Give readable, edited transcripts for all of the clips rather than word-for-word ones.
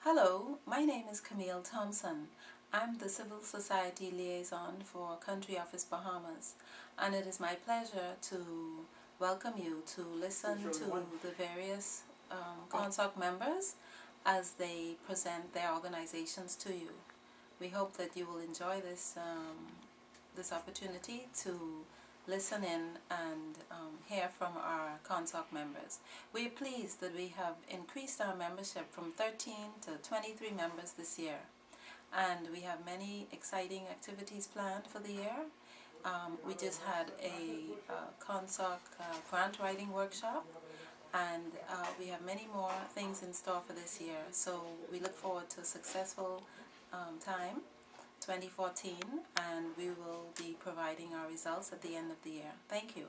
Hello, my name is Camille Thompson. I'm the Civil Society Liaison for Country Office Bahamas, and it is my pleasure to welcome you to listen to the various CONSOC members as they present their organizations to you. We hope that you will enjoy this opportunity to listen in and hear from our CONSOC members. We are pleased that we have increased our membership from 13 to 23 members this year, and we have many exciting activities planned for the year. We just had a CONSOC grant writing workshop, and we have many more things in store for this year, so we look forward to a successful time 2014, and we will be providing our results at the end of the year. Thank you.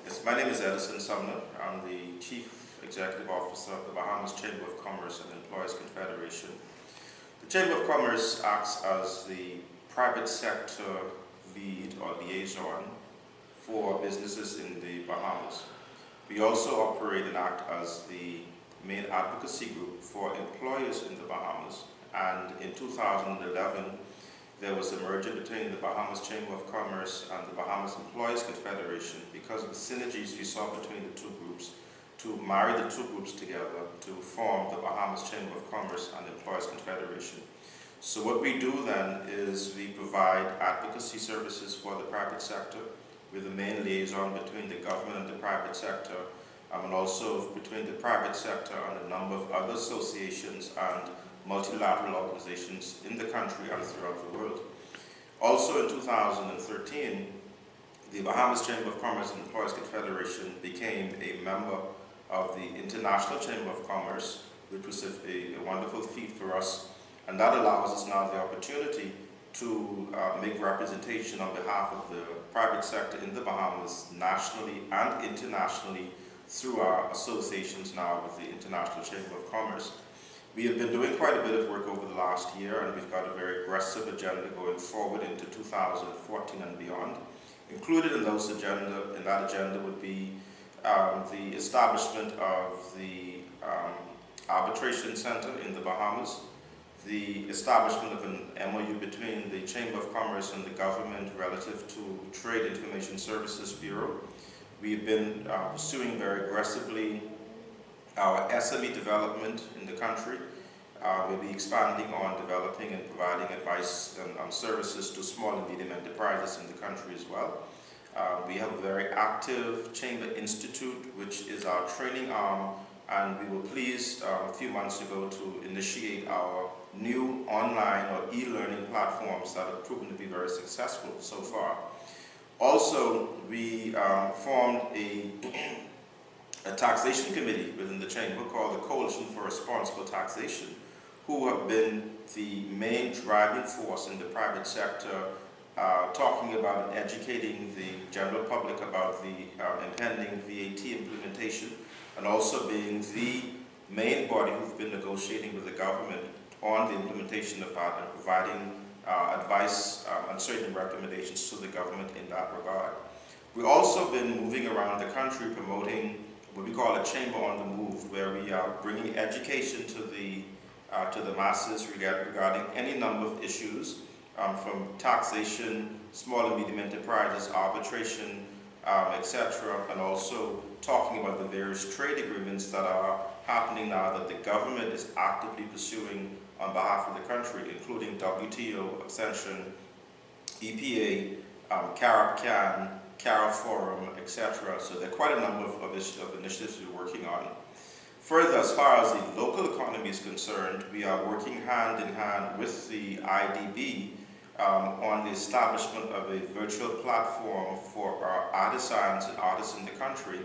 Yes, my name is Edison Sumner. I'm the Chief Executive Officer of the Bahamas Chamber of Commerce and Employers Confederation. The Chamber of Commerce acts as the private sector lead or liaison for businesses in the Bahamas. We also operate and act as the main advocacy group for employers in the Bahamas, and in 2011 there was a merger between the Bahamas Chamber of Commerce and the Bahamas Employers Confederation because of the synergies we saw between the two groups, to marry the two groups together to form the Bahamas Chamber of Commerce and Employers Confederation. So what we do then is we provide advocacy services for the private sector. We're the main liaison between the government and the private sector, and also between the private sector and a number of other associations and multilateral organizations in the country and throughout the world. Also in 2013, the Bahamas Chamber of Commerce and Employers Confederation became a member of the International Chamber of Commerce, which was a wonderful feat for us, and that allows us now the opportunity to make representation on behalf of the private sector in the Bahamas nationally and internationally through our associations now with the International Chamber of Commerce. We have been doing quite a bit of work over the last year, and we've got a very aggressive agenda going forward into 2014 and beyond. Included in that agenda would be the establishment of the Arbitration Center in the Bahamas, the establishment of an MOU between the Chamber of Commerce and the government relative to Trade Information Services Bureau. We've been pursuing very aggressively our SME development in the country. We'll be expanding on developing and providing advice and services to small and medium enterprises in the country as well. We have a very active Chamber Institute, which is our training arm, and we were pleased a few months ago to initiate our new online or e-learning platforms that have proven to be very successful so far. Also, we formed a taxation committee within the Chamber called the Coalition for Responsible Taxation, who have been the main driving force in the private sector, talking about and educating the general public about the impending VAT implementation, and also being the main body who've been negotiating with the government on the implementation of that and providing advice and certain recommendations to the government in that regard. We've also been moving around the country promoting what we call a Chamber on the Move, where we are bringing education to the masses regarding any number of issues, from taxation, small and medium enterprises, arbitration, etc., and also talking about the various trade agreements that are happening now that the government is actively pursuing on behalf of the country, including WTO, Extension, EPA, CARIB-CAN, CARIB-Forum, etc. So there are quite a number of initiatives we're working on. Further, as far as the local economy is concerned, we are working hand in hand with the IDB on the establishment of a virtual platform for our artisans and artists in the country,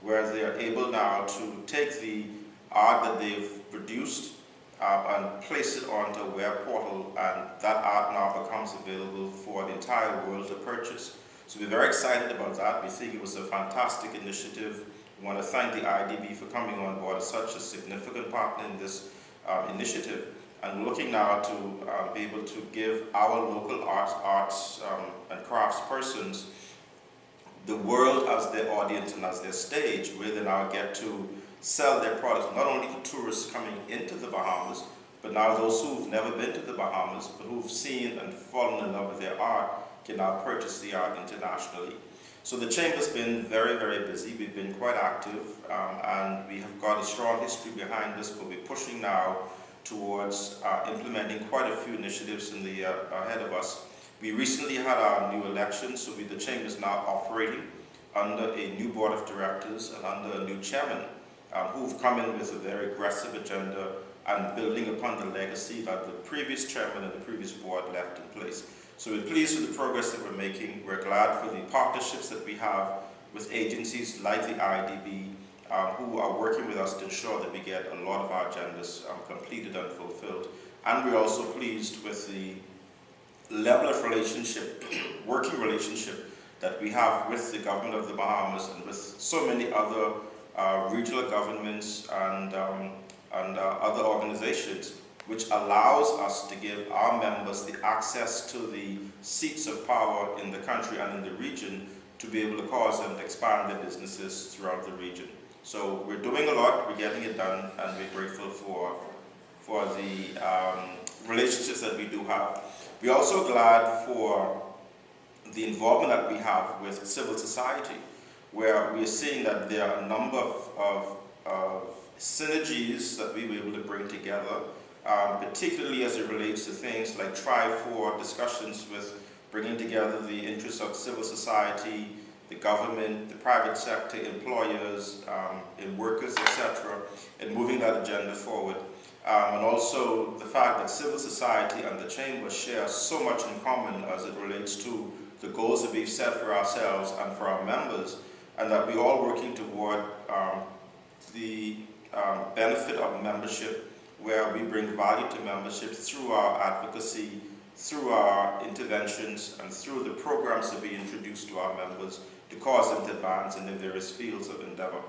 where they are able now to take the art that they've produced and place it onto a web portal, and that art now becomes available for the entire world to purchase. So we're very excited about that. We think it was a fantastic initiative. We want to thank the IDB for coming on board as such a significant partner in this initiative, and looking now to be able to give our local arts and crafts persons the world as their audience and as their stage, where they now get to sell their products not only to tourists coming into the Bahamas, but now those who've never been to the Bahamas, but who've seen and fallen in love with their art, can now purchase the art internationally. So the Chamber's been very, very busy. We've been quite active, and we have got a strong history behind us, but we're pushing now towards implementing quite a few initiatives in the ahead of us. We recently had our new election, so the Chamber is now operating under a new board of directors and under a new chairman, who've come in with a very aggressive agenda and building upon the legacy that the previous chairman and the previous board left in place. So we're pleased with the progress that we're making. We're glad for the partnerships that we have with agencies like the IDB, who are working with us to ensure that we get a lot of our agendas completed and fulfilled. And we're also pleased with the level of relationship, working relationship, that we have with the government of the Bahamas and with so many other regional governments and other organizations, which allows us to give our members the access to the seats of power in the country and in the region to be able to cause them to expand their businesses throughout the region. So we're doing a lot, we're getting it done, and we're grateful for the relationships that we do have. We're also glad for the involvement that we have with civil society, where we are seeing that there are a number of synergies that we were able to bring together, particularly as it relates to things like Try4 discussions with bringing together the interests of civil society, the government, the private sector, employers, and workers, etc., and moving that agenda forward. And also the fact that civil society and the Chamber share so much in common as it relates to the goals that we've set for ourselves and for our members, and that we're all working toward the benefit of membership, where we bring value to membership through our advocacy, through our interventions, and through the programs that we introduce to our members to cause them to advance in their various fields of endeavor.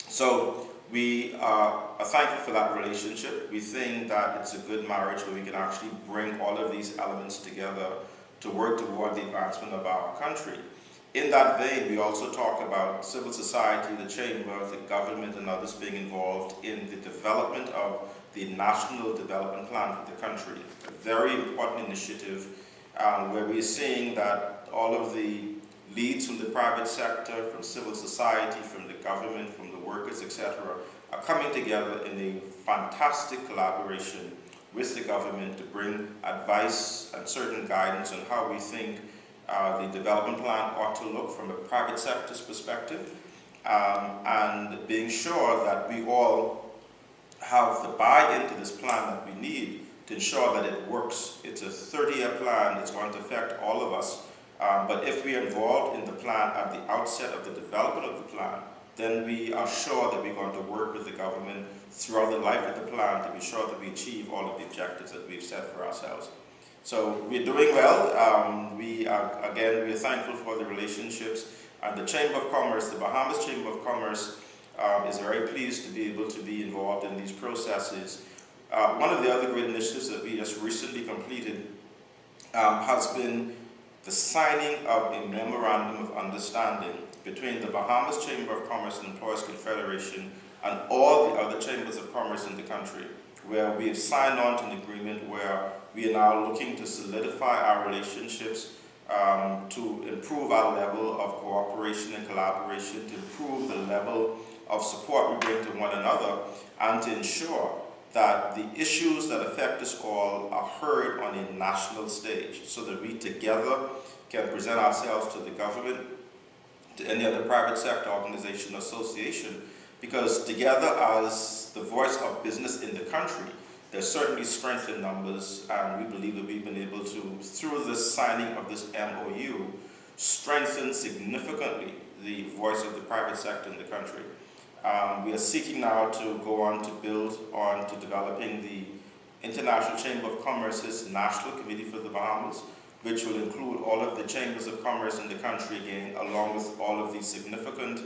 So we are thankful for that relationship. We think that it's a good marriage where we can actually bring all of these elements together to work toward the advancement of our country. In that vein, we also talk about civil society, the Chamber, the government, and others being involved in the development of the National Development Plan for the country. A very important initiative where we're seeing that all of the leads from the private sector, from civil society, from the government, from the workers, etc., are coming together in a fantastic collaboration with the government to bring advice and certain guidance on how we think the development plan ought to look from a private sector's perspective, and being sure that we all have the buy-in to this plan that we need to ensure that it works. It's a 30-year plan. It's going to affect all of us. But if we are involved in the plan at the outset of the development of the plan, then we are sure that we're going to work with the government throughout the life of the plan to be sure that we achieve all of the objectives that we've set for ourselves. So we're doing well. We're thankful for the relationships. And the Chamber of Commerce, the Bahamas Chamber of Commerce, is very pleased to be able to be involved in these processes. One of the other great initiatives that we just recently completed has been the signing of a memorandum of understanding between the Bahamas Chamber of Commerce and Employers Confederation and all the other chambers of commerce in the country, where we have signed on to an agreement where we are now looking to solidify our relationships, to improve our level of cooperation and collaboration, to improve the level of support we bring to one another, and to ensure that the issues that affect us all are heard on a national stage, so that we together can present ourselves to the government, to any other private sector organization or association, because together as the voice of business in the country, there's certainly strength in numbers, and we believe that we've been able to, through the signing of this MOU, strengthen significantly the voice of the private sector in the country. We are seeking now to go on to build on to developing the International Chamber of Commerce's National Committee for the Bahamas, which will include all of the chambers of commerce in the country again, along with all of the significant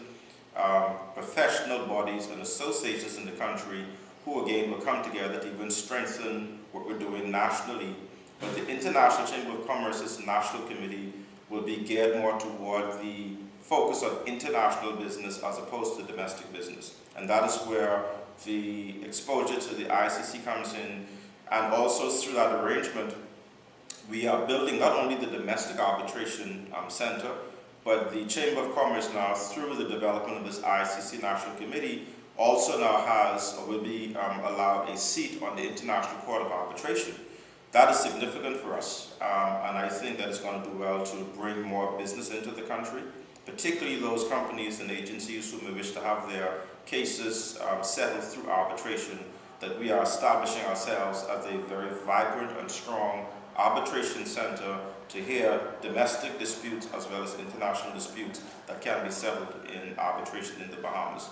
professional bodies and associations in the country who again will come together to even strengthen what we're doing nationally. But the International Chamber of Commerce's National Committee will be geared more toward the focus on international business as opposed to domestic business. And that is where the exposure to the ICC comes in, and also through that arrangement, we are building not only the domestic arbitration center, but the Chamber of Commerce now, through the development of this ICC National Committee, also now has, or will be allowed, a seat on the International Court of Arbitration. That is significant for us, and I think that it's going to do well to bring more business into the country, particularly those companies and agencies who may wish to have their cases settled through arbitration, that we are establishing ourselves as a very vibrant and strong arbitration center to hear domestic disputes as well as international disputes that can be settled in arbitration in the Bahamas.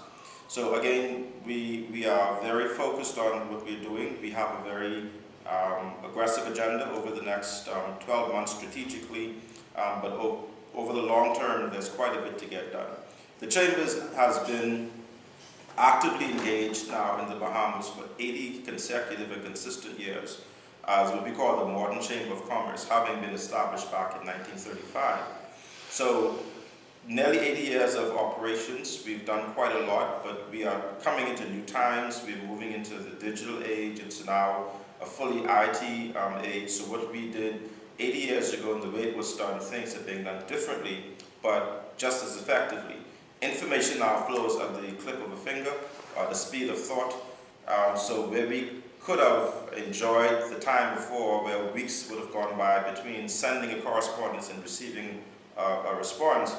So again, we are very focused on what we're doing. We have a very aggressive agenda over the next 12 months strategically, but over the long term, there's quite a bit to get done. The Chamber has been actively engaged now in the Bahamas for 80 consecutive and consistent years as what we call the modern Chamber of Commerce, having been established back in 1935. So nearly 80 years of operations. We've done quite a lot, but we are coming into new times. We're moving into the digital age. It's now a fully IT age. So what we did 80 years ago and the way it was done, things are being done differently, but just as effectively. Information now flows at the click of a finger, the speed of thought. So where we could have enjoyed the time before where weeks would have gone by between sending a correspondence and receiving a response,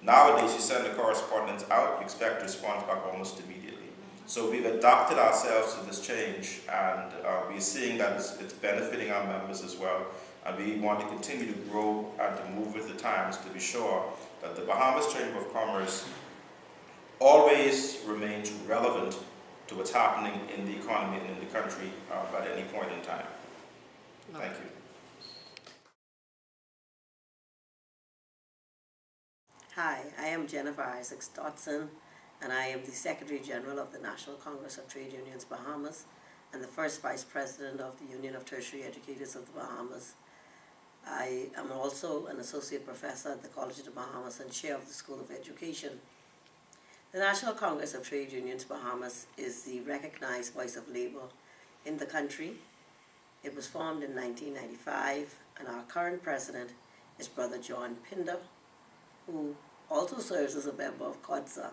nowadays you send a correspondence out, you expect a response back almost immediately. So we've adapted ourselves to this change, and we're seeing that it's benefiting our members as well. And we want to continue to grow and to move with the times to be sure that the Bahamas Chamber of Commerce always remains relevant to what's happening in the economy and in the country at any point in time. Thank you. Hi, I am Jennifer Isaacs Dotson, and I am the Secretary General of the National Congress of Trade Unions Bahamas and the first Vice President of the Union of Tertiary Educators of the Bahamas. I am also an Associate Professor at the College of the Bahamas and Chair of the School of Education. The National Congress of Trade Unions Bahamas is the recognized voice of labor in the country. It was formed in 1995, and our current president is Brother John Pinder, who also serves as a member of CONSOC.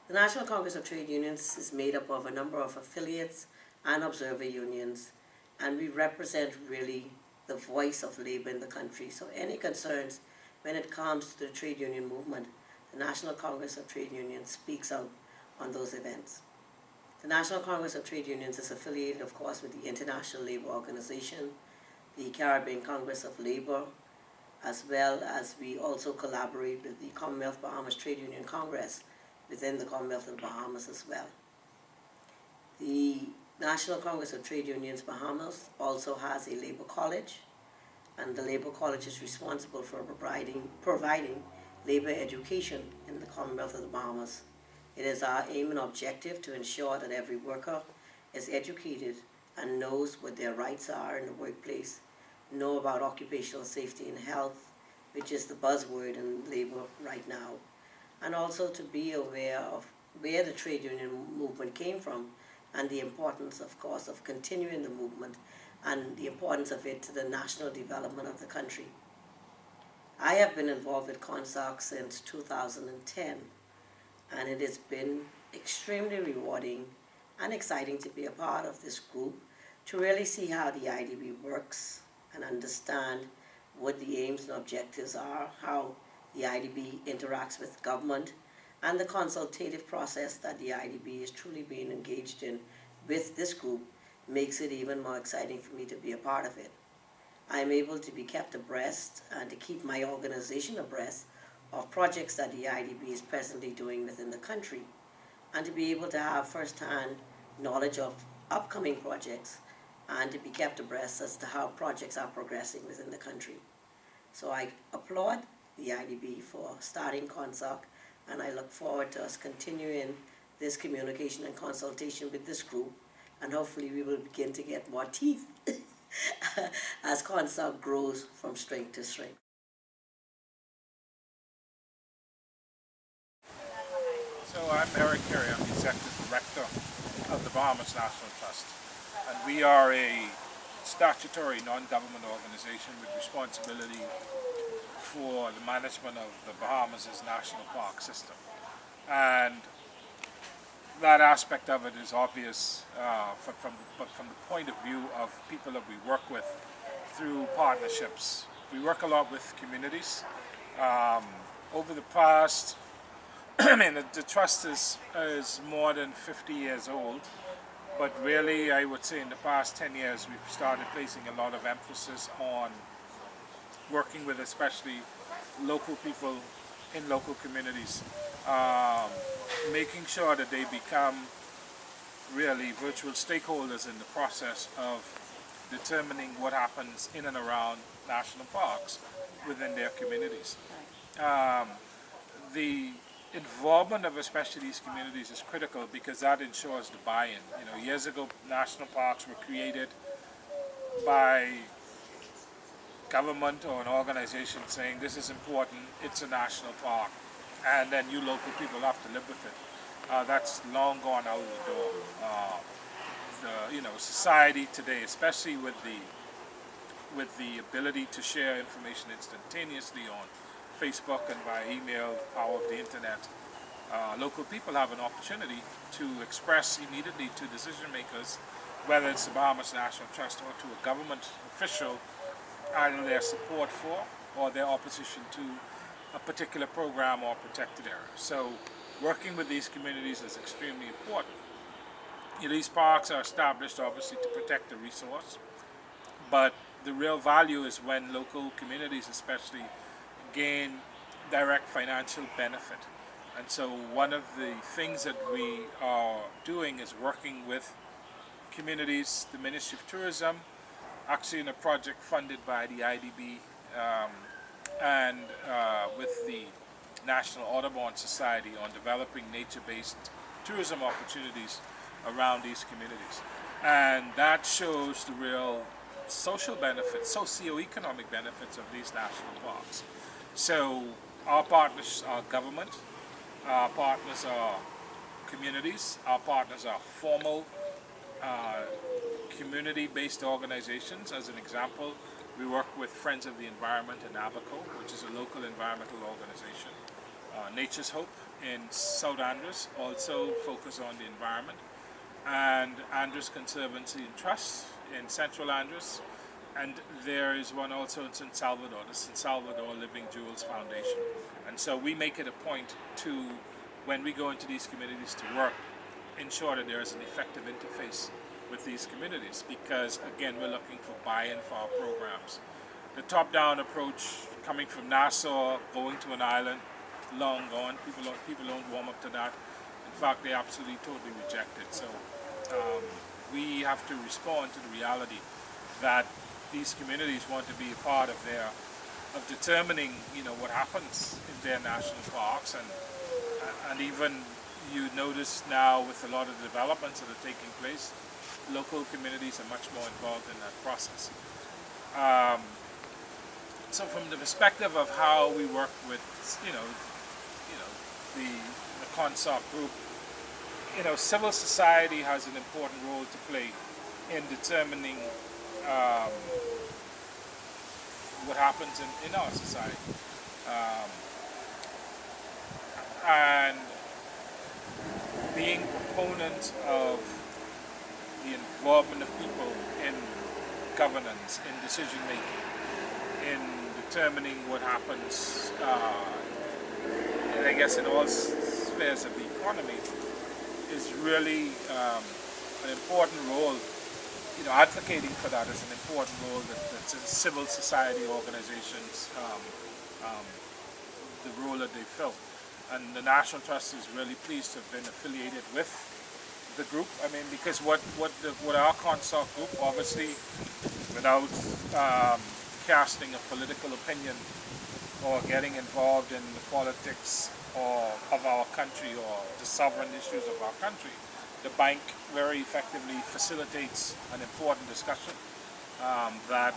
The National Congress of Trade Unions is made up of a number of affiliates and observer unions, and we represent really the voice of labor in the country. So any concerns when it comes to the trade union movement, the National Congress of Trade Unions speaks out on those events. The National Congress of Trade Unions is affiliated, of course, with the International Labour Organization, the Caribbean Congress of Labour, as well as we also collaborate with the Commonwealth Bahamas Trade Union Congress within the Commonwealth of the Bahamas as well. The National Congress of Trade Unions Bahamas also has a Labour College, and the Labour College is responsible for providing labour education in the Commonwealth of the Bahamas. It is our aim and objective to ensure that every worker is educated and knows what their rights are in the workplace, know about occupational safety and health, which is the buzzword in labour right now, and also to be aware of where the trade union movement came from and the importance, of course, of continuing the movement and the importance of it to the national development of the country. I have been involved with CONSOC since 2010, and it has been extremely rewarding and exciting to be a part of this group, to really see how the IDB works and understand what the aims and objectives are, how the IDB interacts with government, and the consultative process that the IDB is truly being engaged in with this group makes it even more exciting for me to be a part of it. I am able to be kept abreast and to keep my organization abreast of projects that the IDB is presently doing within the country, and to be able to have first-hand knowledge of upcoming projects and to be kept abreast as to how projects are progressing within the country. So I applaud the IDB for starting CONSOC, and I look forward to us continuing this communication and consultation with this group, and hopefully we will begin to get more teeth as CONSOC grows from strength to strength. I'm Eric Carey. I'm the Executive Director of the Bahamas National Trust. And we are a statutory non-government organization with responsibility for the management of the Bahamas' national park system. And that aspect of it is obvious but from the point of view of people that we work with through partnerships. We work a lot with communities. Over the past, I mean, the trust is more than 50 years old, but really I would say in the past 10 years we've started placing a lot of emphasis on working with especially local people in local communities, making sure that they become really virtual stakeholders in the process of determining what happens in and around national parks within their communities. The involvement of especially these communities is critical because that ensures the buy-in. You know, years ago, national parks were created by government or an organization saying this is important, it's a national park, and then you local people have to live with it. That's long gone out the door. Society today, especially with the ability to share information instantaneously on Facebook and by email, the power of the internet, local people have an opportunity to express immediately to decision makers, whether it's the Bahamas National Trust or to a government official, either their support for or their opposition to a particular program or protected area. So working with these communities is extremely important. These parks are established obviously to protect the resource, but the real value is when local communities especially gain direct financial benefit. And so one of the things that we are doing is working with communities, the Ministry of Tourism, actually in a project funded by the IDB and with the National Audubon Society on developing nature-based tourism opportunities around these communities. And that shows the real social benefits, socio-economic benefits of these national parks. So our partners are government, our partners are communities, our partners are formal community-based organizations. As an example, we work with Friends of the Environment in Abaco, which is a local environmental organization. Nature's Hope in South Andros also focus on the environment, and Andros Conservancy and Trust in Central Andros, and there is one also in St. Salvador, the St. Salvador Living Jewels Foundation. And so we make it a point to, when we go into these communities to work, ensure that there is an effective interface with these communities, because again we're looking for buy-in for our programs. The top-down approach coming from Nassau, going to an island, long gone. People don't warm up to that. In fact, they absolutely totally reject it. So we have to respond to the reality that these communities want to be a part of determining, what happens in their national parks, and even you notice now with a lot of developments that are taking place, local communities are much more involved in that process. So from the perspective of how we work with, the CONSOC group, civil society has an important role to play in determining what happens in our society. And being proponents of the involvement of people in governance, in decision making, in determining what happens, and I guess in all spheres of the economy, is really an important role. Advocating for that is an important role that's in civil society organizations, the role that they fill. And the National Trust is really pleased to have been affiliated with the group. I mean, because what our CONSOC group, obviously, without casting a political opinion or getting involved in the politics of our country or the sovereign issues of our country, the bank very effectively facilitates an important discussion that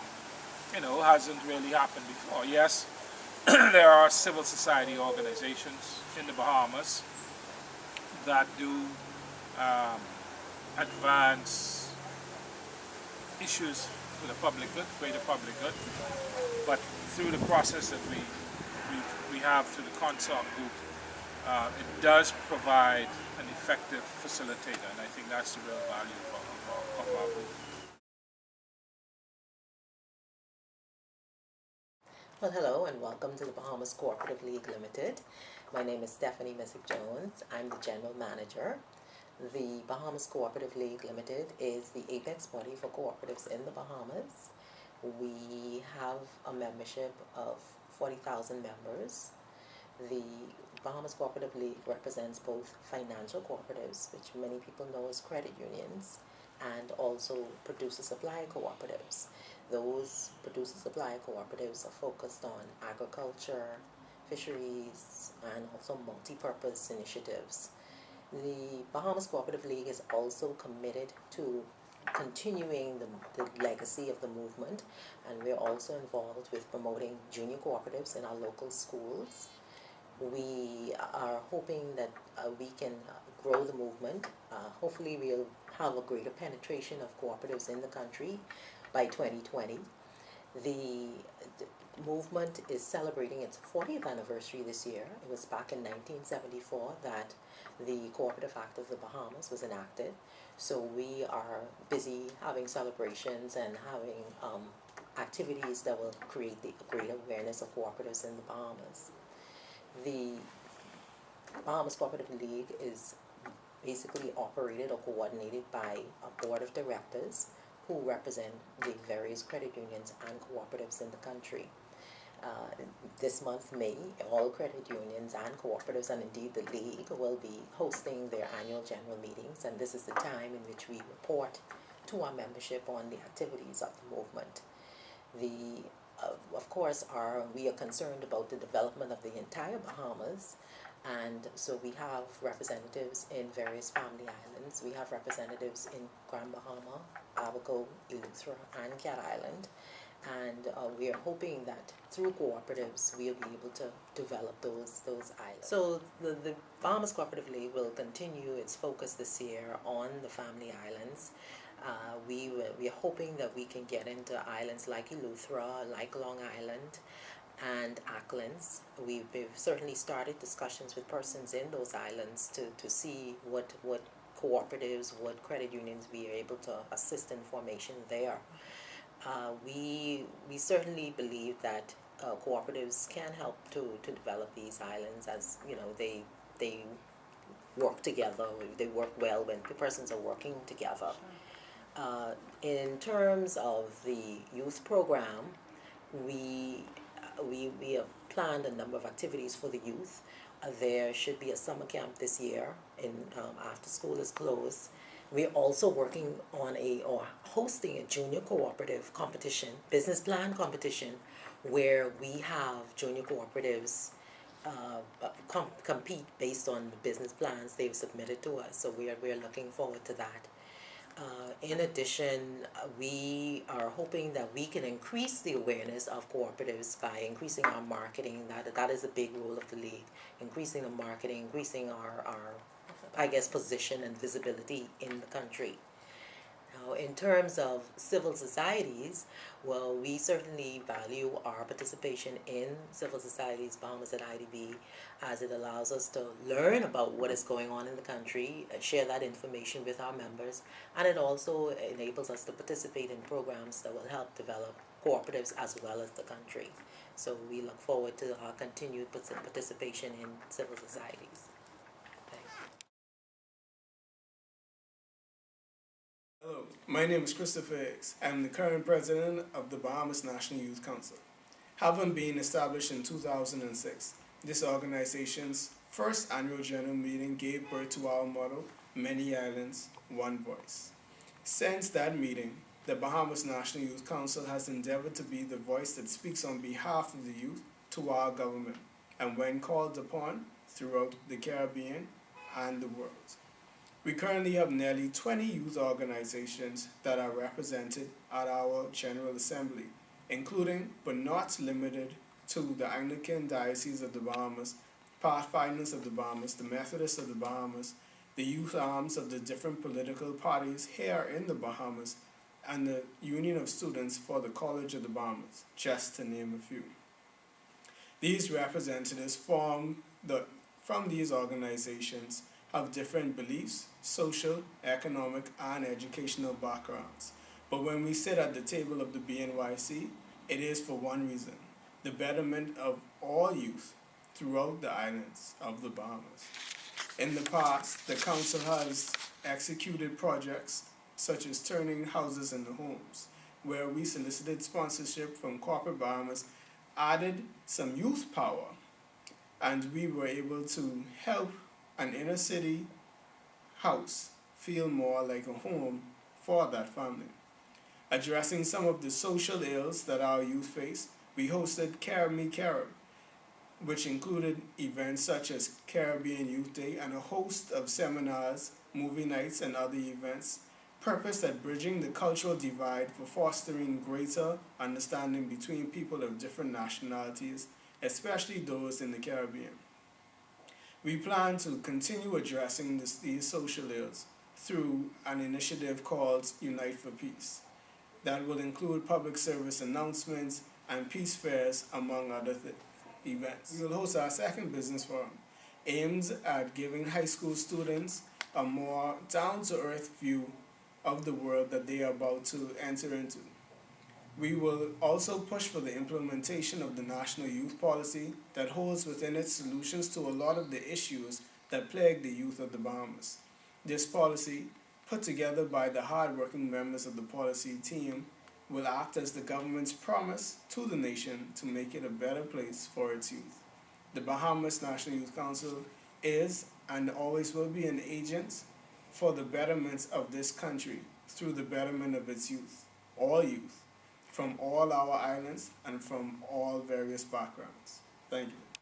hasn't really happened before. Yes, there are civil society organizations in the Bahamas, that do um, advance issues for the public good, greater public good, but through the process that we have through the CONSOC group, it does provide an effective facilitator, and I think that's the real value of our group. Well, hello and welcome to the Bahamas Cooperative League Limited. My name is Stephanie Missick-Jones. I'm the General Manager. The Bahamas Cooperative League Limited is the apex body for cooperatives in the Bahamas. We have a membership of 40,000 members. The Bahamas Cooperative League represents both financial cooperatives, which many people know as credit unions, and also producer-supplier cooperatives. Those producer-supplier cooperatives are focused on agriculture, fisheries, and also multi-purpose initiatives. The Bahamas Cooperative League is also committed to continuing the legacy of the movement, and we're also involved with promoting junior cooperatives in our local schools. We are hoping that we can grow the movement. Hopefully we'll have a greater penetration of cooperatives in the country by 2020. The movement is celebrating its 40th anniversary this year. It was back in 1974 that the Cooperative Act of the Bahamas was enacted. So we are busy having celebrations and having activities that will create the greater awareness of cooperatives in the Bahamas. The Bahamas Cooperative League is basically operated or coordinated by a board of directors who represent the various credit unions and cooperatives in the country. This month, May, all credit unions and cooperatives, and indeed the league, will be hosting their annual general meetings, and this is the time in which we report to our membership on the activities of the movement. Of course, we are concerned about the development of the entire Bahamas, and so we have representatives in various family islands. We have representatives in Grand Bahama, Abaco, Eleuthera, and Cat Island, and we are hoping that through cooperatives we'll be able to develop those islands. So the Bahamas Cooperative League will continue its focus this year on the family islands. We are hoping that we can get into islands like Eleuthera, like Long Island, and Acklins. We've certainly started discussions with persons in those islands to see what cooperatives, what credit unions we are able to assist in formation there. We certainly believe that cooperatives can help to develop these islands, as you know, they work together, they work well when the persons are working together. In terms of the youth program, we have planned a number of activities for the youth. There should be a summer camp this year after school is closed. We're also working on or hosting a junior cooperative competition, business plan competition, where we have junior cooperatives compete based on the business plans they've submitted to us. So we're looking forward to that. In addition, we are hoping that we can increase the awareness of cooperatives by increasing our marketing. That is a big role of the league, increasing the marketing, increasing our I guess, position and visibility in the country. Now, in terms of civil societies, well, we certainly value our participation in civil societies, Bahamas at IDB, as it allows us to learn about what is going on in the country, share that information with our members, and it also enables us to participate in programs that will help develop cooperatives as well as the country. So we look forward to our continued participation in civil societies. Hello, my name is Christopher Hicks. I'm the current president of the Bahamas National Youth Council. Having been established in 2006, this organization's first annual general meeting gave birth to our motto, Many Islands, One Voice. Since that meeting, the Bahamas National Youth Council has endeavored to be the voice that speaks on behalf of the youth to our government, and when called upon, throughout the Caribbean and the world. We currently have nearly 20 youth organizations that are represented at our General Assembly, including but not limited to the Anglican Diocese of the Bahamas, Pathfinders of the Bahamas, the Methodists of the Bahamas, the youth arms of the different political parties here in the Bahamas, and the Union of Students for the College of the Bahamas, just to name a few. These representatives from these organizations have different beliefs, social, economic, and educational backgrounds. But when we sit at the table of the BNYC, it is for one reason: the betterment of all youth throughout the islands of the Bahamas. In the past, the Council has executed projects such as turning houses into homes, where we solicited sponsorship from corporate Bahamas, added some youth power, and we were able to help an inner city house feel more like a home for that family. Addressing some of the social ills that our youth face, we hosted Carib Me Carib, which included events such as Caribbean Youth Day and a host of seminars, movie nights, and other events, purposed at bridging the cultural divide for fostering greater understanding between people of different nationalities, especially those in the Caribbean. We plan to continue addressing these social ills through an initiative called Unite for Peace that will include public service announcements and peace fairs, among other events. We will host our second business forum, aimed at giving high school students a more down-to-earth view of the world that they are about to enter into. We will also push for the implementation of the National Youth Policy that holds within its solutions to a lot of the issues that plague the youth of the Bahamas. This policy, put together by the hard-working members of the policy team, will act as the government's promise to the nation to make it a better place for its youth. The Bahamas National Youth Council is and always will be an agent for the betterment of this country through the betterment of its youth, all youth, from all our islands and from all various backgrounds. Thank you.